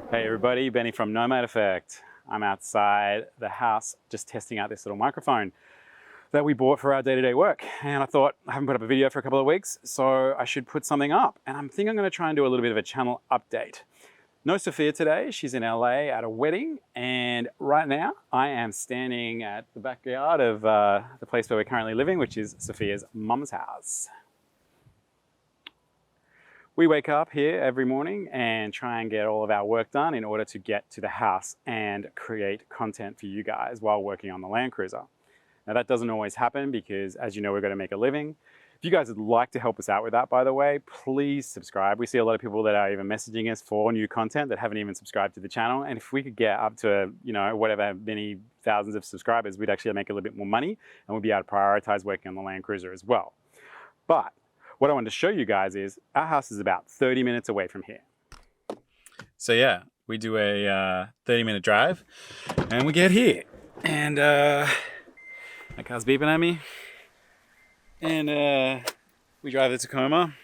Hey everybody, Benny from Nomad Effect. I'm outside the house just testing out this little microphone that we bought for our day-to-day work. And I thought, I haven't put up a video for a couple of weeks, so I should put something up. And I'm thinking I'm gonna try and do a little bit of a channel update. No Sophia today, she's in LA at a wedding. And right now I am standing at the backyard of the place where we're currently living, which is Sophia's mum's house. We wake up here every morning and try and get all of our work done in order to get to the house and create content for you guys while working on the Land Cruiser. Now that doesn't always happen because, as you know, we're going to make a living. If you guys would like to help us out with that, by the way, please subscribe. We see a lot of people that are even messaging us for new content that haven't even subscribed to the channel. And if we could get up to, whatever many thousands of subscribers, we'd actually make a little bit more money and we'd be able to prioritize working on the Land Cruiser as well. But what I wanted to show you guys is our house is about 30 minutes away from here. So yeah, we do a 30-minute drive and we get here. And my car's beeping at me. And we drive to Tacoma.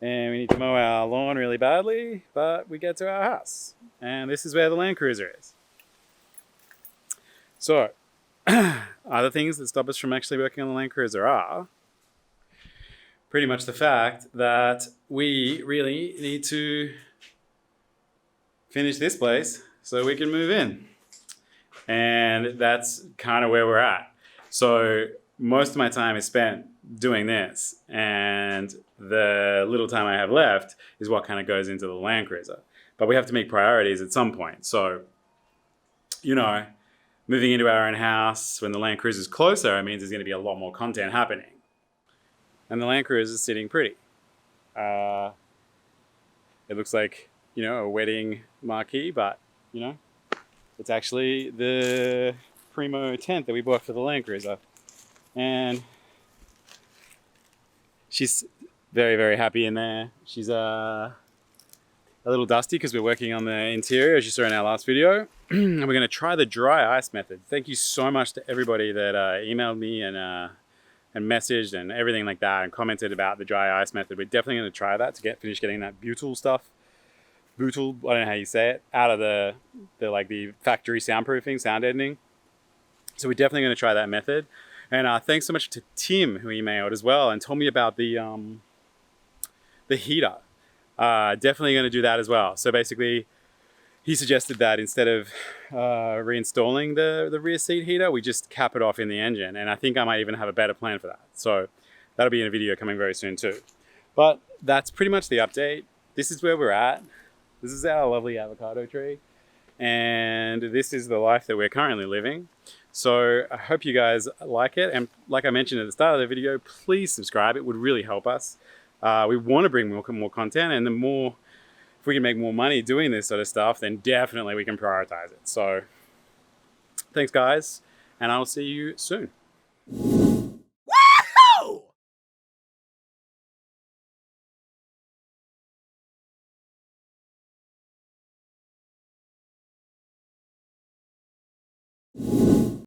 And we need to mow our lawn really badly, but we get to our house. And this is where the Land Cruiser is. So, other things that stop us from actually working on the Land Cruiser are pretty much the fact that we really need to finish this place so we can move in. And that's kind of where we're at. So most of my time is spent doing this, and the little time I have left is what kind of goes into the Land Cruiser. But we have to make priorities at some point. So, moving into our own house when the Land Cruiser is closer, it means there's going to be a lot more content happening. And the Land Cruiser is sitting pretty. It looks like, a wedding marquee, but, it's actually the Primo tent that we bought for the Land Cruiser. And she's very, very happy in there. She's a little dusty because we're working on the interior, as you saw in our last video. And we're going to try the dry ice method. Thank you so much to everybody that emailed me and messaged and everything like that and commented about the dry ice method. We're definitely going to try that to finish getting that butyl stuff, I don't know how you say it, out of the factory soundproofing, sound deadening. So we're definitely going to try that method. And thanks so much to Tim, who emailed as well and told me about the heater. Definitely going to do that as well. So basically, he suggested that instead of reinstalling the rear seat heater, we just cap it off in the engine. And I think I might even have a better plan for that. So that'll be in a video coming very soon too. But that's pretty much the update. This is where we're at. This is our lovely avocado tree. And this is the life that we're currently living. So I hope you guys like it. And like I mentioned at the start of the video, please subscribe. It would really help us. We want to bring more content, and if we can make more money doing this sort of stuff, then definitely we can prioritize it. So thanks guys, and I'll see you soon.